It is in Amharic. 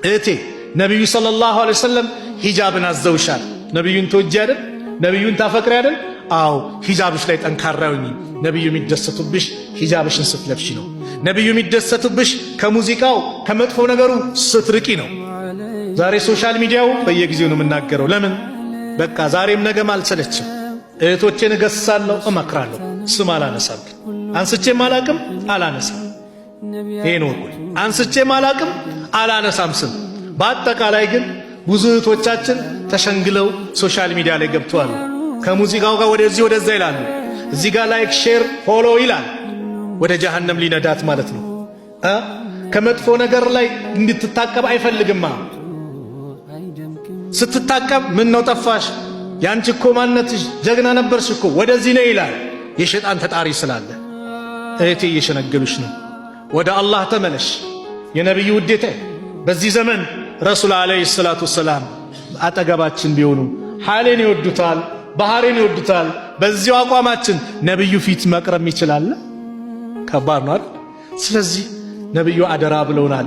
እህቴ ነብዩ ሰለላሁ ዐለይሂ ወሰለም ሂጃብን አዘውሻል። ነብዩን ተወጂ አይደል? ነብዩን ታፈቅሪ አይደል? አዎ ሂጃብሽ ላይ ጠንካራ ሁኚ። ነብዩ የሚደሰቱብሽ ሂጃብሽን ስትለብሺ ነው። ነብዩ የሚደሰቱብሽ ከሙዚቃው ከመጥፎ ነገሩ ስትርቂ ነው። ዛሬ ሶሻል ሚዲያው በየጊዜው ነው የምናገረው። ለምን በቃ ዛሬም ነገም አልሰለችም። እህቶቼን እገስጻለሁ፣ እመክራለሁ። ስም አላነሳም። አንስቼም አላቅም አላነሳም። ይሄን ወቁ። አንስቼም አላቅም አላነሳም ስም። በአጠቃላይ ግን ብዙ እህቶቻችን ተሸንግለው ሶሻል ሚዲያ ላይ ገብተዋል። ከሙዚቃው ጋር ወደዚህ ወደዛ ይላሉ። እዚህ ጋር ላይክ፣ ሼር፣ ፎሎ ይላል። ወደ ጀሃነም ሊነዳት ማለት ነው። ከመጥፎ ነገር ላይ እንድትታቀብ አይፈልግማ። ስትታቀብ ምን ነው ጠፋሽ? ያንቺ እኮ ማንነትሽ ጀግና ነበርሽ እኮ ወደዚህ ነው ይላል። የሸይጣን ተጣሪ ስላለ እህቴ እየሸነገሉሽ ነው። ወደ አላህ ተመለሽ። የነብዩ ውዴታ በዚህ ዘመን ረሱል አለይሂ ሰላቱ ወሰላም አጠገባችን ቢሆኑ ሐሌን ይወዱታል፣ ባህሬን ይወዱታል። በዚሁ አቋማችን ነብዩ ፊት መቅረብ ይችላል? ከባድ ነው አይደል? ስለዚህ ነብዩ አደራ ብለውናል።